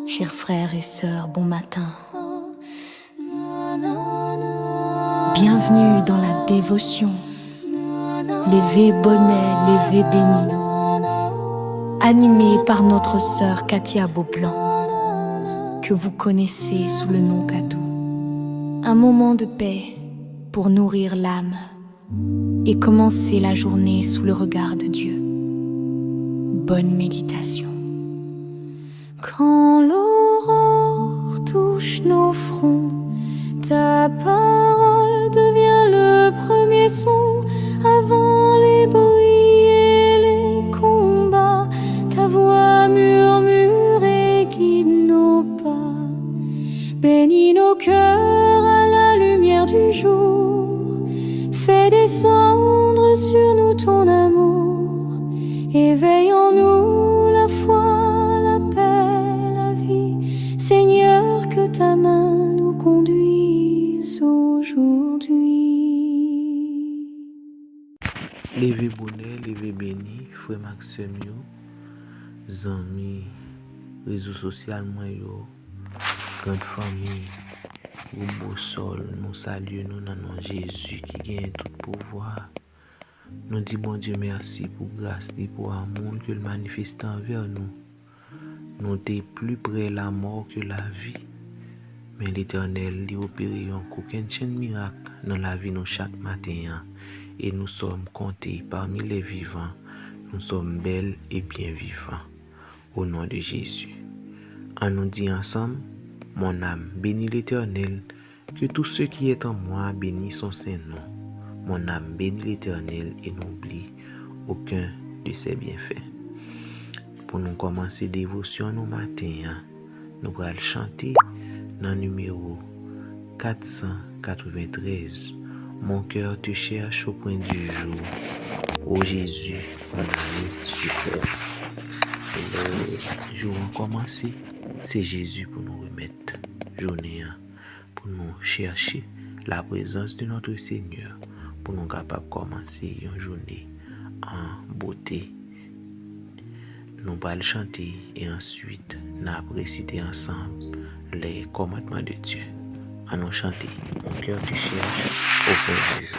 Chers frères et sœurs, bon matin. Bienvenue dans la dévotion. Lévé bonnet, lévé béni. Animé par notre sœur Katia Beaublanc, que vous connaissez sous le nom Katou. Un moment de paix pour nourrir l'âme et commencer la journée sous le regard de Dieu. Bonne méditation. Quand l'aurore touche nos fronts, ta parole devient le premier son. Avant les bruits et les combats, ta voix murmure et guide nos pas. Bénis nos cœurs à la lumière du jour. Fais descendre sur nous ton amour. Éveille en nous la foi, la paix, la vie. Seigneur, que ta main nous conduise aujourd'hui. Levé bonnet, levé béni, frère Maxime yo, zami, réseau social moi yo, grande famille, ou beau sol, nous saluons nous dans le nom de Jésus qui gagne tout pouvoir. Nous disons bon Dieu merci pour grâce et pour amour que le manifeste envers nous. Nous sommes plus près de la mort que la vie. Mais l'Éternel lui opère aucun chaîne miracle dans la vie nous chaque matin. Et nous sommes comptés parmi les vivants. Nous sommes belles et bien vivants. Au nom de Jésus. On nous dit ensemble, mon âme bénit l'Éternel, que tout ce qui est en moi bénisse son Saint-Nom. Mon âme bénit l'Éternel et n'oublie aucun de ses bienfaits. Pour nous commencer dévotion nos matins, nous allons chanter dans le numéro 493. Mon cœur te cherche au point du jour. Ô Jésus, mon ami suprême. Le jour a commencé, c'est Jésus pour nous remettre journée, pour nous chercher la présence de notre Seigneur, pour nous capables de commencer une journée en beauté. Nous allons chanter et ensuite nous allons réciter ensemble les commandements de Dieu. Allons chanter. Mon cœur te cherche au point du jour.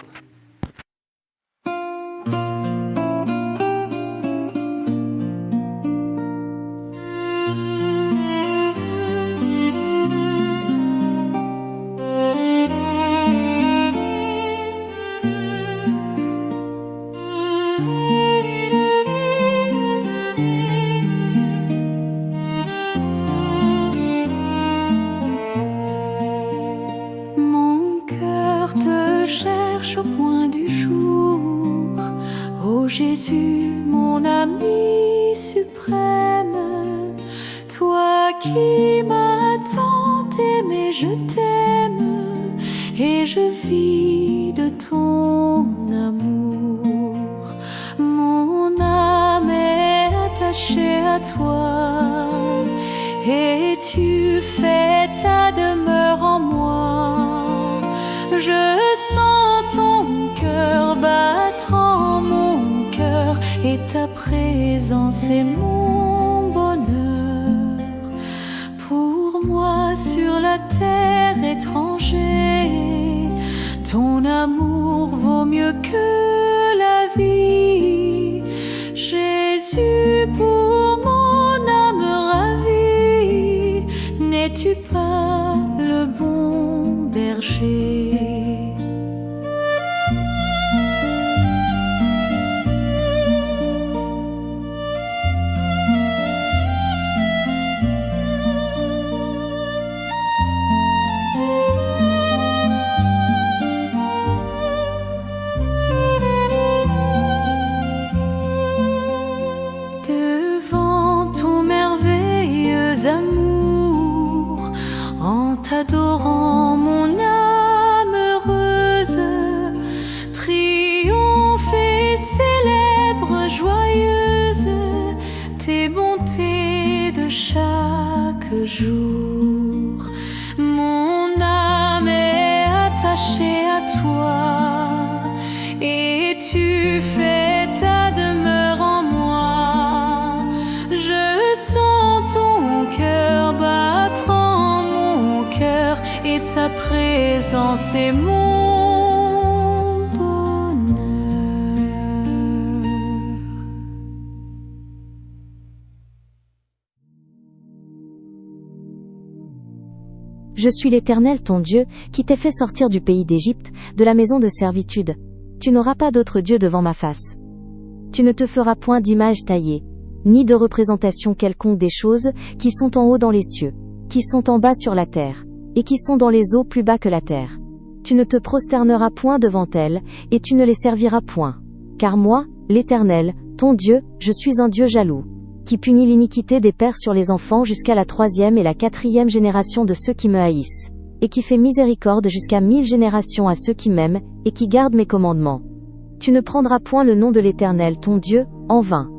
Au point du jour, ô Jésus, mon ami suprême, toi qui m'as tant aimé, je t'aime et je vis de ton amour. Mon âme est attachée à toi et tu fais ta demeure en moi. Je sens ton cœur battre en mon cœur et ta présence est mon bonheur. Pour moi sur la terre étranger, ton amour vaut mieux que la vie. Jésus, pour mon âme ravie, n'es-tu pas le bon berger? Amour, en t'adorant mon âme heureuse triomphe et célèbre joyeuse tes bontés de chaque jour. Mon âme est attachée à toi et tu fais ta demeure en moi. Je sens ton cœur battre puissance et mon bonheur. Je suis l'Éternel ton Dieu, qui t'ai fait sortir du pays d'Égypte, de la maison de servitude. Tu n'auras pas d'autre Dieu devant ma face. Tu ne te feras point d'image taillée, ni de représentation quelconque des choses qui sont en haut dans les cieux, qui sont en bas sur la terre, et qui sont dans les eaux plus bas que la terre. Tu ne te prosterneras point devant elles, et tu ne les serviras point. Car moi, l'Éternel, ton Dieu, je suis un Dieu jaloux, qui punit l'iniquité des pères sur les enfants jusqu'à la 3e et la 4e génération de ceux qui me haïssent, et qui fait miséricorde jusqu'à 1000 générations à ceux qui m'aiment, et qui gardent mes commandements. Tu ne prendras point le nom de l'Éternel ton Dieu, en vain.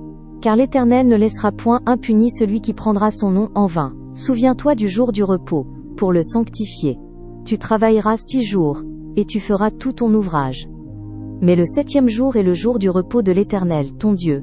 Car l'Éternel ne laissera point impuni celui qui prendra son nom en vain. Souviens-toi du jour du repos, pour le sanctifier. Tu travailleras 6 jours, et tu feras tout ton ouvrage. Mais le 7e jour est le jour du repos de l'Éternel ton Dieu.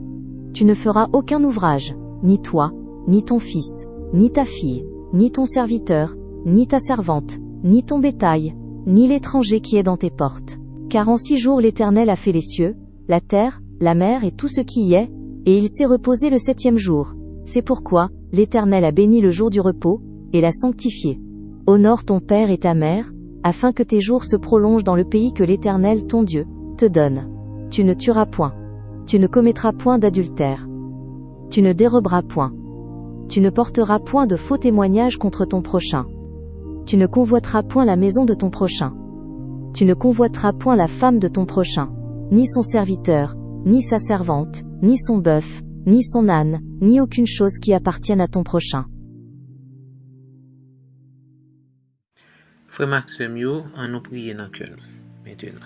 Tu ne feras aucun ouvrage, ni toi, ni ton fils, ni ta fille, ni ton serviteur, ni ta servante, ni ton bétail, ni l'étranger qui est dans tes portes. Car en 6 jours l'Éternel a fait les cieux, la terre, la mer et tout ce qui y est, et il s'est reposé le 7e jour. C'est pourquoi l'Éternel a béni le jour du repos, et l'a sanctifié. Honore ton père et ta mère, afin que tes jours se prolongent dans le pays que l'Éternel ton Dieu te donne. Tu ne tueras point. Tu ne commettras point d'adultère. Tu ne déroberas point. Tu ne porteras point de faux témoignages contre ton prochain. Tu ne convoiteras point la maison de ton prochain. Tu ne convoiteras point la femme de ton prochain, ni son serviteur, ni sa servante, ni son bœuf, ni son âne, ni aucune chose qui appartienne à ton prochain. Frère Maxime, yo, on nous prie dans le cœur maintenant.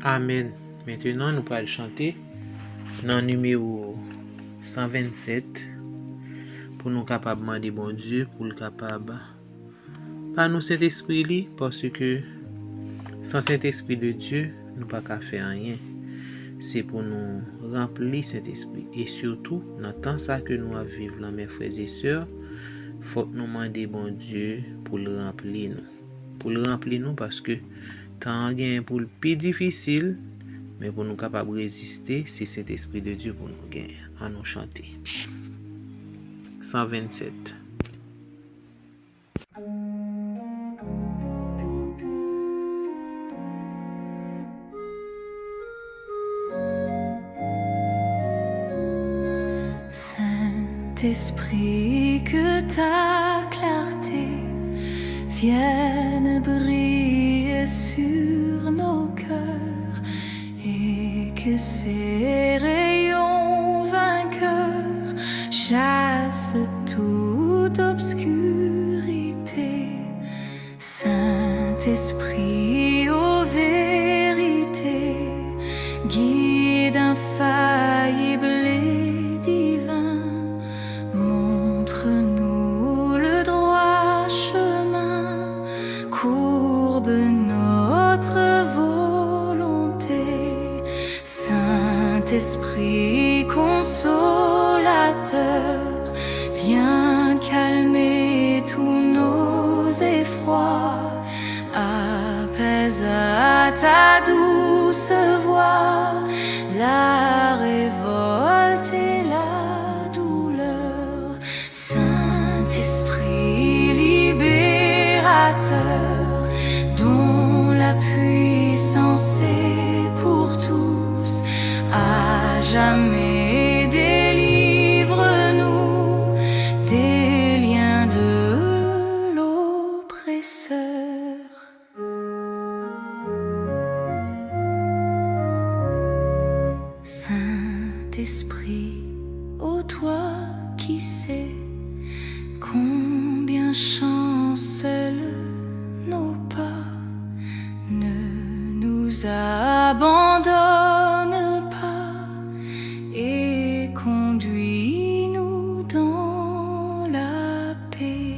Amen. Maintenant, nous allons chanter dans le numéro 127 pour nous capables de demander bon Dieu, pour le capable par nous Saint-Esprit, parce que sans Saint-Esprit de Dieu, nous ne pouvons pas faire rien. C'est pour nous remplir Saint-Esprit. Et surtout, dans le temps ça que nous vivons là, mes frères et sœurs, il faut nous demander bon Dieu pour le remplir nous. Pour le remplir nous parce que tant gain pour le plus difficile, mais pour nous capables de résister, c'est cet esprit de Dieu pour nous gagner. À nous chanter. 127. Saint-Esprit, que ta clarté vienne briller sur nos cœurs et que ces rayons vainqueurs chassent toute obscurité. Saint-Esprit, ô vérité, guide infaillible et divin, montre-nous le droit chemin, courbe notre volonté. Saint-Esprit consolateur, viens calmer tous nos effrois, apaise à ta douce voix la révolte et la douleur. Saint-Esprit libérateur, dont la puissance est pour tous, à jamais délivre-nous des liens de l'oppresseur. Saint-Esprit, ô toi qui qui sait combien chancellent nos pas. Ne nous abandonne pas et conduis-nous dans la paix.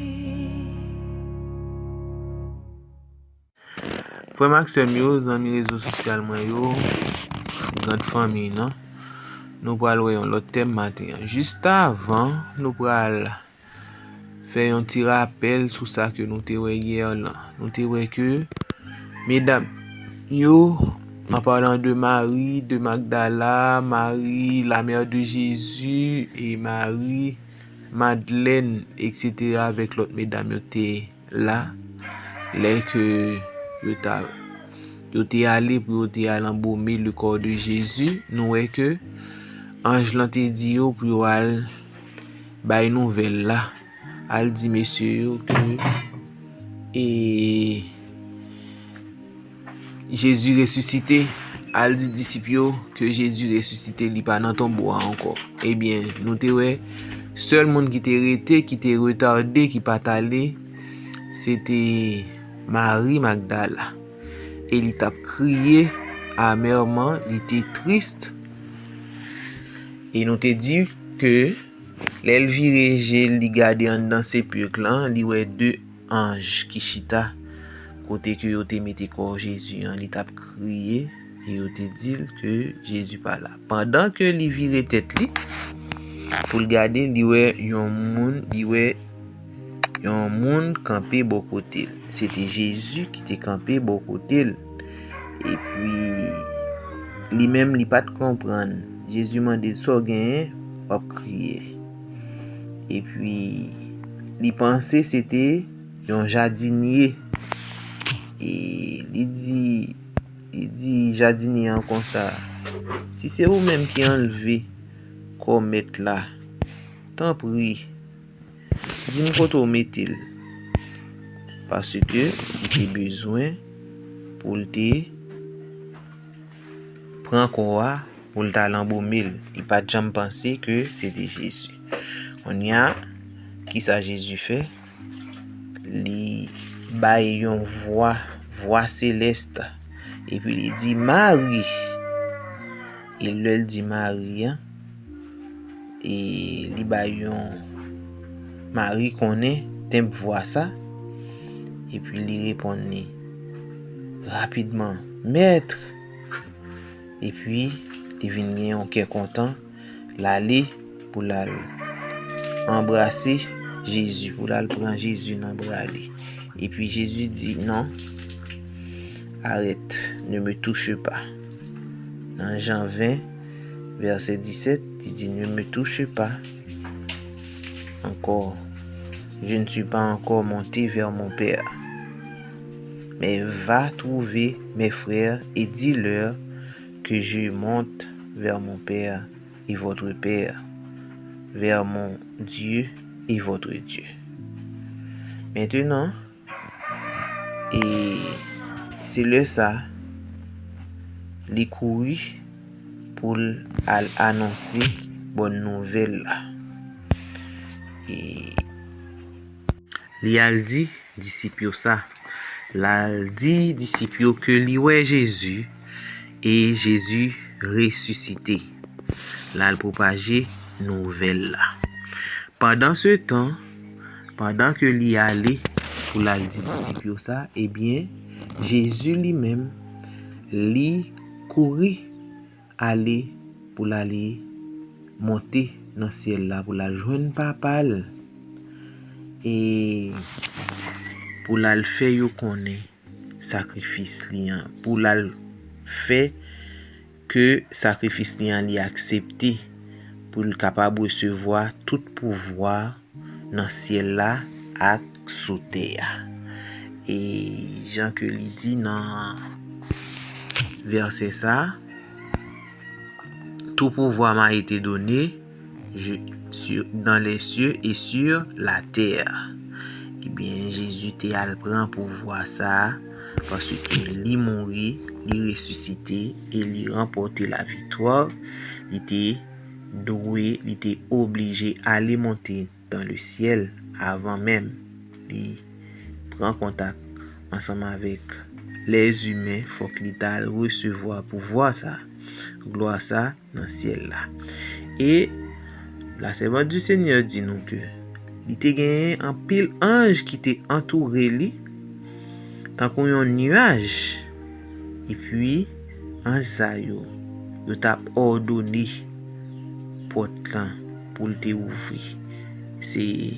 Frère Maxime yo, zami réseau social moi yo, grande famille non. Nous pral wè yon l'autre thème matin. Juste avant, nous pral faire un petit rappel sur ça que nous te wè hier là. Nous te wè que mesdames yo, en parlant de Marie de Magdala, Marie la mère de Jésus et Marie Madeleine etc. avec l'autre mesdames yo te là, les que yo te allé pour yo te embaumer le corps de Jésus, nous wè que ange lan te di yo pour yo al bay nouvelle là, al di messieurs yo que et Jésus ressuscité, al di disciples yo que Jésus ressuscité li pas dans tombeau encore. Eh bien, nous te wè seul monde qui te rete, qui te retardé, qui pas allé, c'était Marie Magdala. Et il t'a crié amèrement, il était triste. Et nous te dit que l'elle viré li gade en dans sépulcre là, li wè deux anges qui chita côté que yo te mette corps Jésus, li t'a crié et yo te dit que Jésus pas là. Pendant que li viré tête li pour le garder, li wè yon moun campé bon côté. C'était Jésus qui était campé bon côté. Et puis li même li pas comprendre. Jésus m'a dit so gen, pas crier. Et puis li pensait c'était un jardinier. Et il dit jardinier comme ça. Si c'est vous même qui enlevé comme mettre là, tant pis. Dis-moi quand on met-il. Parce que il a besoin pour te prendre quoi pour le l'embaumer. Il pas jamais pensé que c'était Jésus. On y a qui ça Jésus fait? Il baille une voix céleste et puis il dit Marie. Il lui dit Marie hein? Et il baille Marie connaît temp voix ça et puis il répond rapidement maître. Et puis il vient en content l'aller pour embrasser Jésus, pour aller prendre Jésus dans bras. Et puis Jésus dit non, arrête, ne me touche pas. Dans Jean 20 verset 17, il dit ne me touche pas encore, je ne suis pas encore monté vers mon Père, mais va trouver mes frères et dis-leur que je monte vers mon Père et votre Père, vers mon Dieu et votre Dieu. Maintenant, et c'est le ça, les courir pour annoncer bonne nouvelle là. Et li al dit disciples ça, l'al dit disciples que li ouais Jésus et Jésus ressuscité. L'al propager nouvelle là. Pendant ce temps, pendant que li allait pour l'al dit disciples ça, eh bien Jésus lui-même li courir aller pour l'aller monter dans ciel là pour la joindre papa et pour la faire yo connaît sacrifice liant pour la fait que sacrifice liant li accepté pour le capable recevoir tout pouvoir dans ciel là à sous terre. Et Jean que li dit dans verset ça, tout pouvoir m'a été donné dans les cieux et sur la terre. Eh bien, Jésus te al prend pouvoir ça parce que li mourit, li ressuscité et li remporté la victoire. Il était il était obligé d'aller monter dans le ciel avant même de prendre contact ensemble avec les humains. Faut qu'il ait recevoir pouvoir ça, gloire ça dans le ciel là. Et la servante du Seigneur dit nous que il était gagné un pile ange qui était entouré lui tant qu'on un nuage. Et puis en ça yo t'a ordonné porte là pour te ouvrir. C'est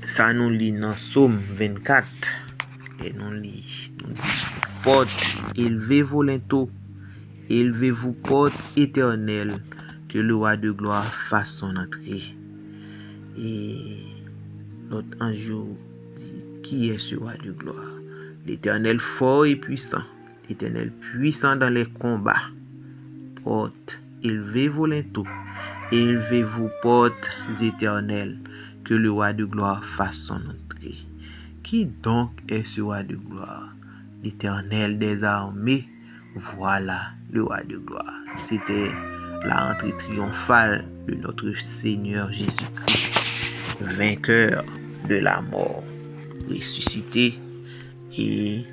ça nous lit dans Somme 24 et nous lit porte élevez-vous linteaux, élevez-vous porte éternelle, que le roi de gloire fasse son entrée. Et l'autre ange dit qui est ce roi de gloire? L'Éternel fort et puissant, l'Éternel puissant dans les combats. Portes, élevez-vous linteaux, élevez-vous portes éternelles, que le roi de gloire fasse son entrée. Qui donc est ce roi de gloire? L'Éternel des armées, voilà le roi de gloire. C'était la entrée triomphale de notre Seigneur Jésus-Christ, vainqueur de la mort, ressuscité et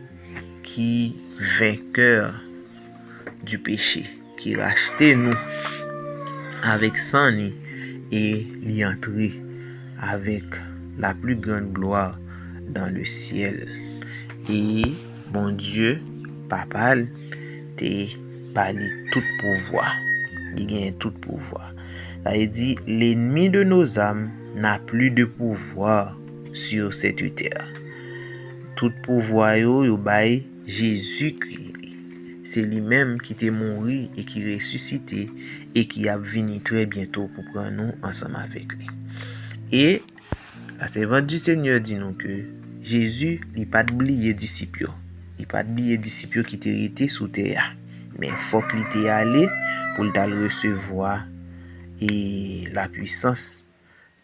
qui vainqueur du péché, qui rachetait nous avec sang et l'y entrer avec la plus grande gloire dans le ciel. Et bon Dieu, papa, t'es parlé tout pouvoir. Il gagne tout pouvoir. Ça veut dire l'ennemi de nos âmes n'a plus de pouvoir sur cette terre. Tout pouvoir yo bail Jésus-Christ. C'est lui-même qui t'est mort et qui ressuscité et qui a venu très bientôt pour prendre nous ensemble avec lui. Et la servante du Seigneur dit nous que Jésus n'a pas oublié disciples. Il n'a pas oublié disciples qui étaient restés sous terre. Mais il faut qu'il était allé pour le recevoir et la puissance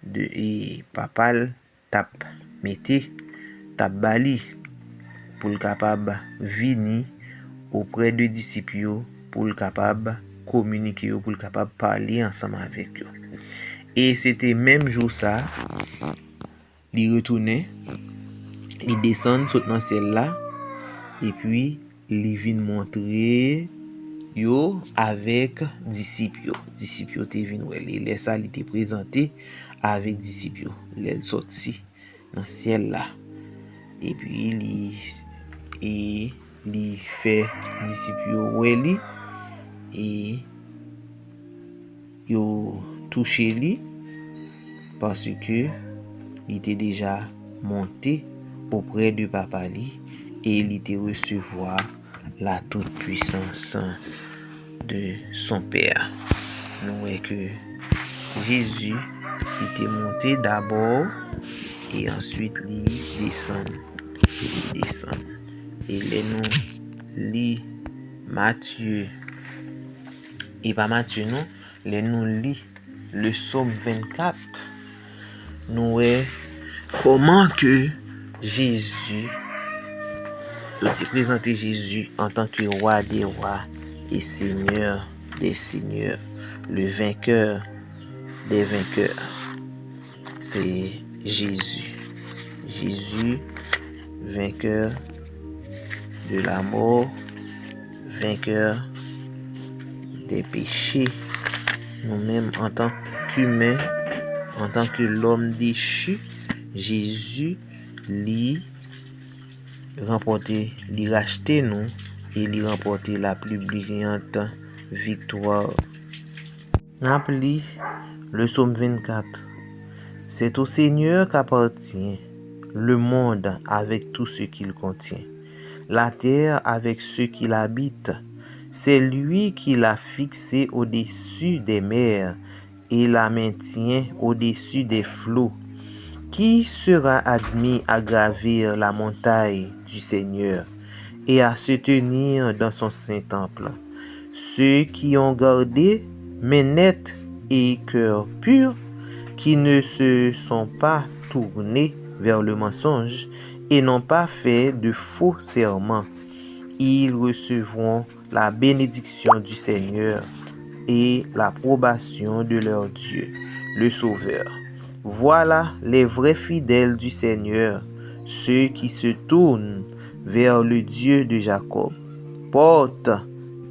de et papa tap mettez tap bali pour le capable venir auprès de disciples pour le capable communiquer pour le capable parler ensemble avec eux. Et c'était même jour ça il retournait, il descend sur dans ciel là et puis il vient montrer yo avec disciples. Disciples te vinn wè li, les ça il était présenté avec disciples. Il sorti dans ciel là. Et puis il fait disciples wè li et yo touché li parce que il était déjà monté auprès de papa li et il était recevoir la toute puissance de son Père. Nous voyons que Jésus était monté d'abord et ensuite il descend. Et les nous lit Matthieu et pas Matthieu non, les nous lit le Psaume 24. Nous voyons comment que Jésus présenté Jésus en tant que roi des rois et seigneur des seigneurs, le vainqueur des vainqueurs. C'est Jésus. Jésus, vainqueur de la mort, vainqueur des péchés. Nous-mêmes, en tant qu'humains, en tant que l'homme déchu, Jésus lui remporter, lui racheter nous et lui remporter la plus brillante victoire. Rappelez le Psaume 24. C'est au Seigneur qu'appartient le monde avec tout ce qu'il contient, la terre avec ceux qui l'habitent. C'est lui qui l'a fixé au-dessus des mers et la maintient au-dessus des flots. Qui sera admis à gravir la montagne du Seigneur et à se tenir dans son saint temple? Ceux qui ont gardé main nette et cœur pur, qui ne se sont pas tournés vers le mensonge et n'ont pas fait de faux serments, ils recevront la bénédiction du Seigneur et l'approbation de leur Dieu, le Sauveur. Voilà les vrais fidèles du Seigneur, ceux qui se tournent vers le Dieu de Jacob. Portes,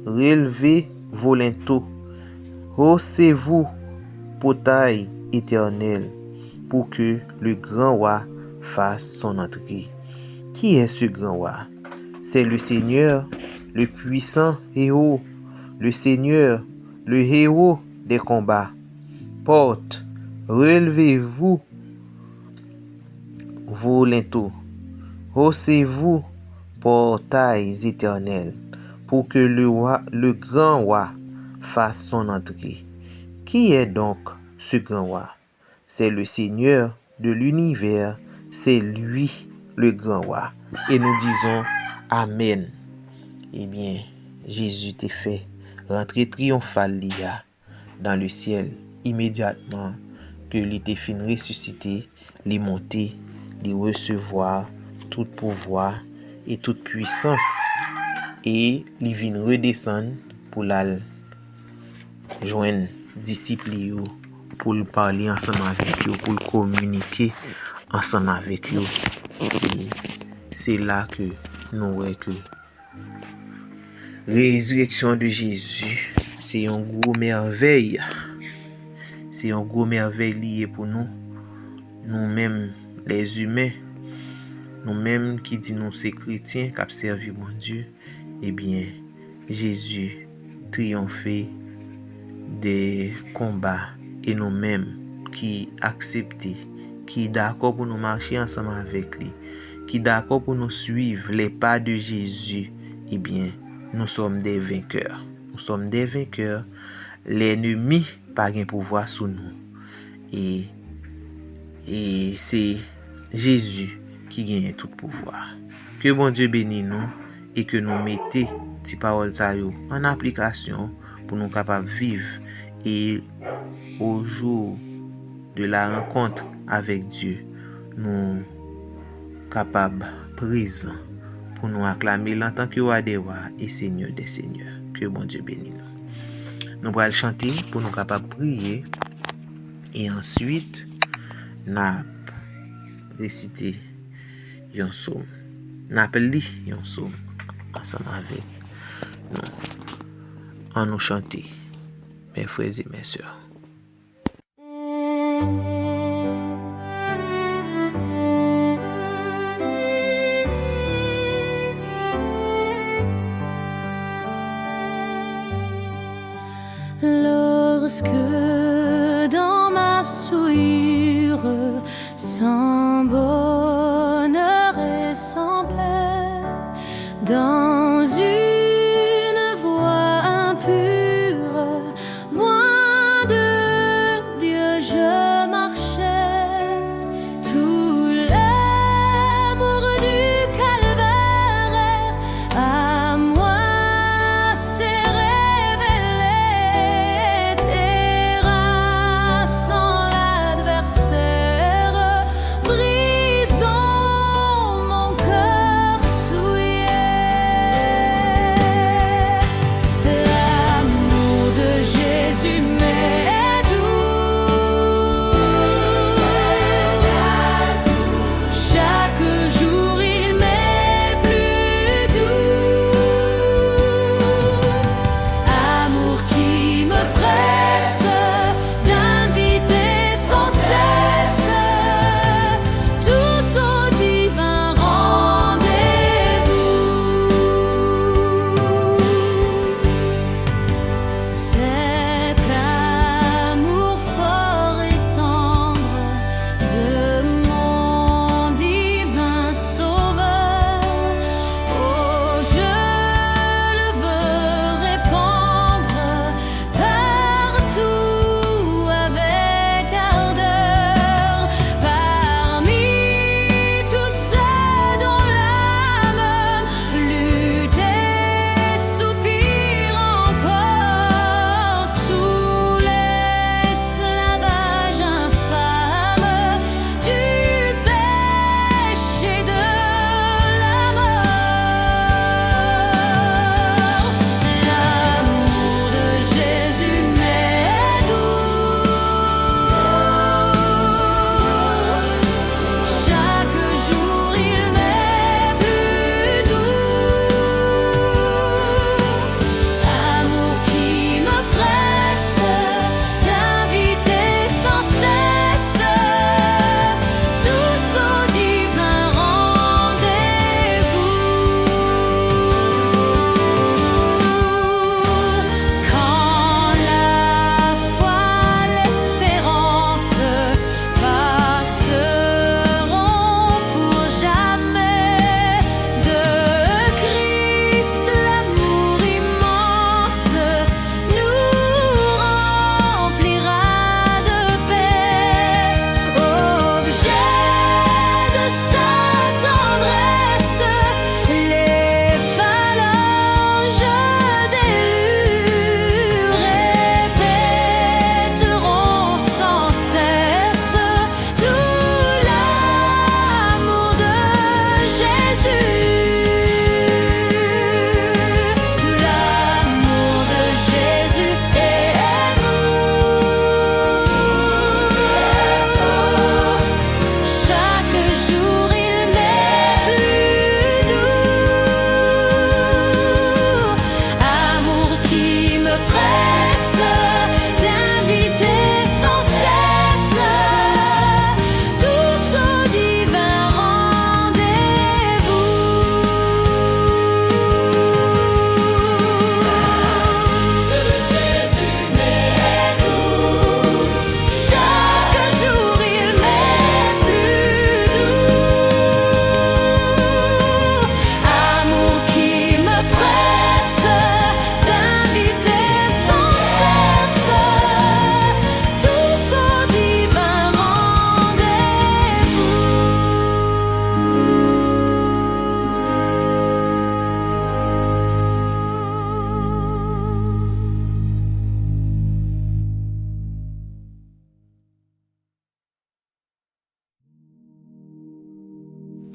relevez vos linteaux, haussez-vous, portail éternel, pour que le grand roi fasse son entrée. Qui est ce grand roi? C'est le Seigneur, le puissant héros, le Seigneur, le héros des combats. Portes, relevez-vous vos linteaux, haussez-vous, portails éternels, pour que le grand roi fasse son entrée. Qui est donc ce grand roi? C'est le Seigneur de l'univers, c'est lui le grand roi. Et nous disons Amen. Eh bien, Jésus t'a fait rentrer triomphal dans le ciel immédiatement que il était fin ressuscité, les monter, les recevoir tout pouvoir et toute puissance et il vient redescendre pour la joindre disciples pour le parler ensemble avec eux, pour le communiquer ensemble avec eux. Et c'est là que nous voyons que résurrection de Jésus, c'est une grosse merveille. C'est une grosse merveille liée pour nous. Nous-mêmes, les humains, nous-mêmes qui disons nous c'est chrétiens, qui servi mon Dieu, eh bien, Jésus triomphé des combats et nous-mêmes qui acceptons, qui d'accord pour nous marcher ensemble avec lui, qui d'accord pour nous suivre les pas de Jésus, eh bien, nous sommes des vainqueurs. Nous sommes des vainqueurs. L'ennemi n'a pas pouvoir sur nous. Et c'est Jésus qui gagne tout pouvoir. Que bon Dieu bénisse nous et que nous mettons ces paroles en application pour nous capables de vivre. Et au jour de la rencontre avec Dieu, nous capables présents pour nous acclamer en tant que roi des rois et seigneur des seigneurs. Que bon Dieu bénisse nous. Nous allons chanter pour nous capables de prier et ensuite nous réciter un psaume. Nous appelons un psaume ensemble avec nous. En nous chanter, mes frères et mes sœurs. Lorsque dans ma souillure, sans bonheur et sans paix, dans une voie impure, loin de Dieu je marchais, tout l'amour du calvaire à moi s'est révélé, terrassant l'adversaire.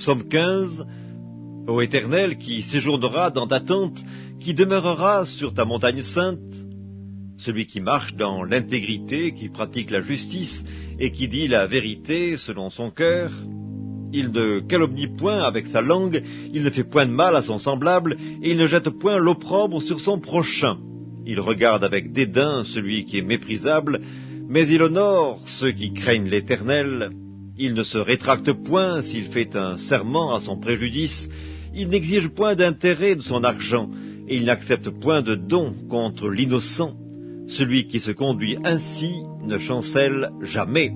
Psaume 15. Ô Éternel, qui séjournera dans ta tente, qui demeurera sur ta montagne sainte, celui qui marche dans l'intégrité, qui pratique la justice et qui dit la vérité selon son cœur, il ne calomnie point avec sa langue, il ne fait point de mal à son semblable, et il ne jette point l'opprobre sur son prochain. Il regarde avec dédain celui qui est méprisable, mais il honore ceux qui craignent l'Éternel. Il ne se rétracte point s'il fait un serment à son préjudice, il n'exige point d'intérêt de son argent, et il n'accepte point de don contre l'innocent. Celui qui se conduit ainsi ne chancelle jamais.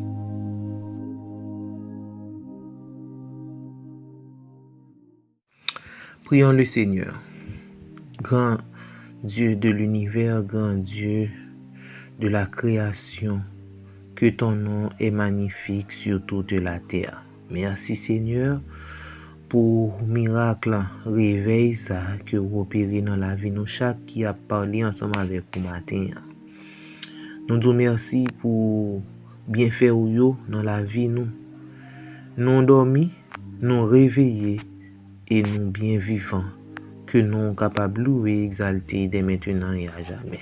Prions le Seigneur. Grand Dieu de l'univers, grand Dieu de la création, que ton nom est magnifique sur toute la terre. Merci Seigneur pour miracle, réveil ça que vous opérez dans la vie nous chaque qui a parlé ensemble avec vous matin. Nous disons merci pour bien faire dans la vie nous. Nous dormis, nous réveillés et nous bien vivants, que nous capables de louer et exalter dès maintenant et à jamais.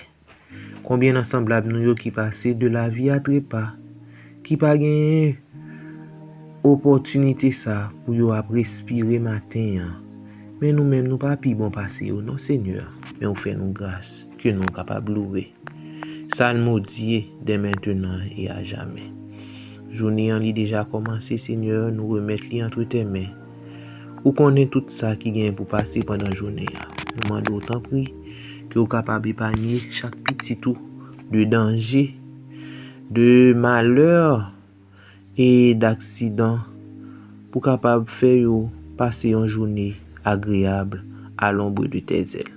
Combien d'ensemblables nous qui passent de la vie à trépas, qui pas gagné opportunité ça pour yo respirer matin. Mais nous-mêmes nous pas pi bon passer non Seigneur, mais on fait nous grâce que nous capables de louer. Salmodier dès maintenant et à jamais. Journée en lit déjà commencé Seigneur, nous remettre li entre tes mains. Ou connaît tout ça qui vient pour passer pendant la journée. Nous demandons autant prix que vous capable d'épargner chaque petit tout de danger, de malheur et d'accident pour capable faire passer une journée agréable à l'ombre de tes ailes.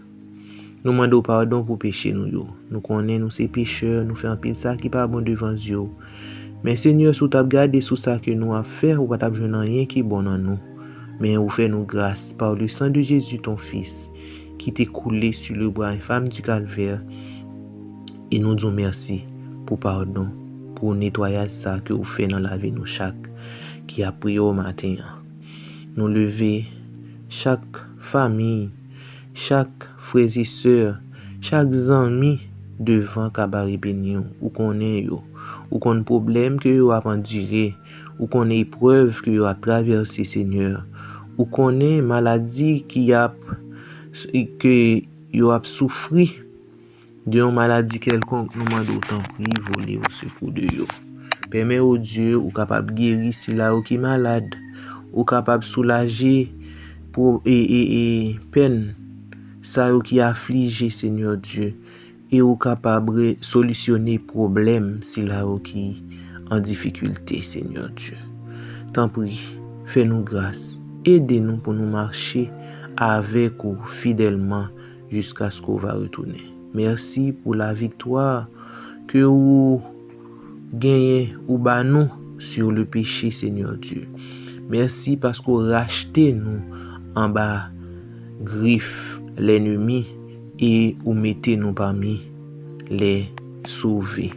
Nous demandons pardon pour pécher nous. Nous connaissons nous ces pécheurs, nous faisons un pile ça qui pas bon devant Dieu. Mais Seigneur, si tu as gardé sous ça que nous avons fait, ou pas besoin de rien qui est bon en nous. Mais on fait nous grâce par le sang de Jésus, ton Fils, qui t'est coulé sur le bras infâme du calvaire. Et nous disons merci pour pardon, pour nettoyer ça que vous faites dans la vie nous chaque, qui a prié au matin. Nous lever chaque famille, chaque frère et sœur, chaque ami devant Kabari Bénion, ou qu'on est yo, ou qu'on problème que yo a enduré, ou qu'on ait épreuve que yo a traversé, Seigneur, ou qu'on ait maladie que yo a souffri d'une maladie quelconque, nous demandons autant prier, voler au secours de yo. Permets au Dieu ou capable guérir si là ou qui malade, ou capable soulager pour et peine ça ou qui afflige Seigneur Dieu, et ou capable solutionner problème si là ou qui en difficulté Seigneur Dieu. T'en prie, fais-nous grâce, aidez-nous pour nous marcher avec vous fidèlement jusqu'à ce qu'on va retourner. Merci pour la victoire que vous gagnez ou bah nous sur le péché Seigneur Dieu. Merci parce que vous rachetez nous en bas griffe l'ennemi et vous mettez nous parmi les sauvés.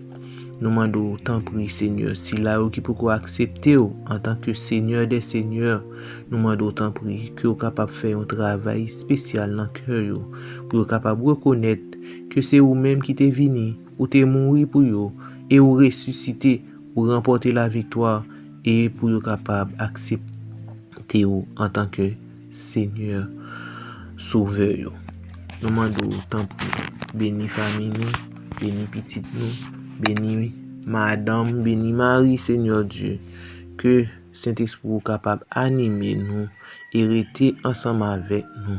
Nous demandons tant prie Seigneur, si là qui peut accepter en tant que Seigneur des Seigneurs, nous demandons tant prie que vous capable faire un travail spécial dans le cœur, pour vous capable reconnaître que c'est vous-même qui t'es venu, ou t'es mort pour vous, et vous ressusciter pour remporter la victoire, et pour vous capable accepter vous en tant que Seigneur Sauveur. Nous demandons tant prie, bénis famille nous, bénis petite nous, bénis Madame, bénis Marie, Seigneur Dieu, que Saint-Esprit est capable d'animer nous, hériter ensemble avec nous,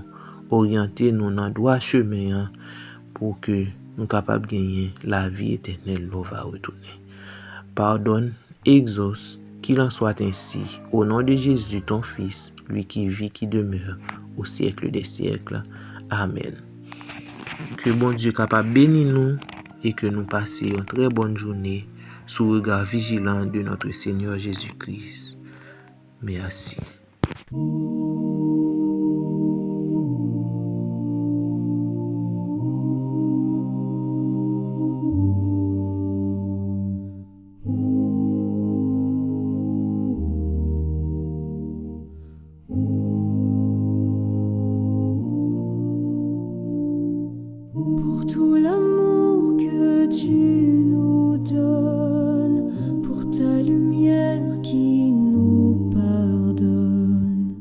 orienter nous dans le droit chemin pour que nous capables de gagner la vie éternelle, l'on va retourner. Pardonne, exauce, qu'il en soit ainsi, au nom de Jésus, ton Fils, lui qui vit, qui demeure au siècle des siècles. Amen. Que bon Dieu capable bénir nous et que nous passions une très bonne journée sous le regard vigilant de notre Seigneur Jésus-Christ. Merci. tu nous donnes, pour ta lumière qui nous pardonne,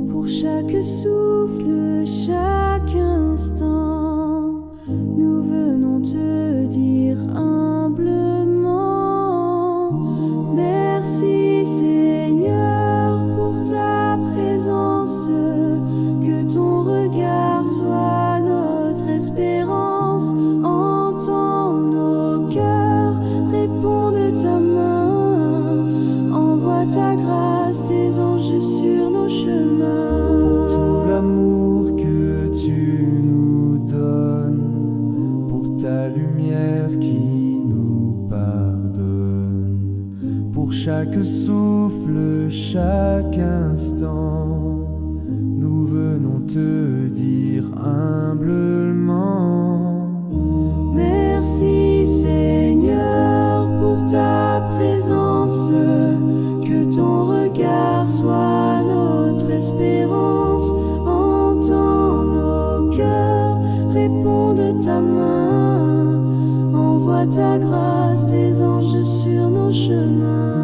pour chaque souffle, chaque instant, nous venons te dire humblement, merci Seigneur pour ta présence, que ton regard soit notre espérance, entends nos cœurs, réponds de ta main, envoie ta grâce, tes anges sur nos chemins. Pour tout l'amour que tu nous donnes, pour ta lumière qui nous pardonne, pour chaque souffle, chaque instant, nous venons te dire humblement, merci Seigneur pour ta présence, que ton regard soit notre espérance, entends nos cœurs, réponds de ta main, envoie ta grâce, tes anges sur nos chemins.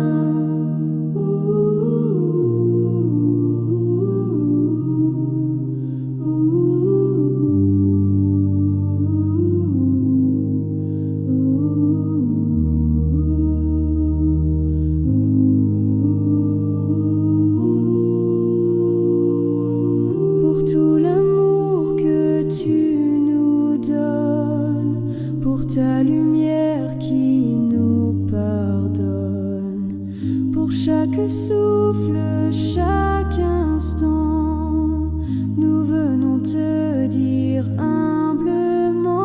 Pour tout l'amour que tu nous donnes, pour ta lumière qui nous pardonne, pour chaque souffle, chaque instant, nous venons te dire humblement,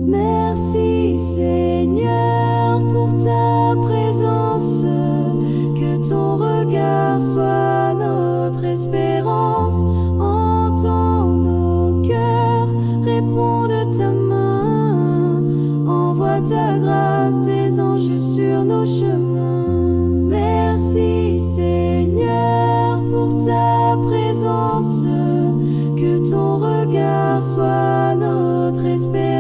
merci Seigneur pour ta présence, que ton regard soit notre espérance, entends nos cœurs, réponds de ta main, envoie ta grâce, tes anges sur nos chemins. Merci Seigneur pour ta présence, que ton regard soit notre espérance.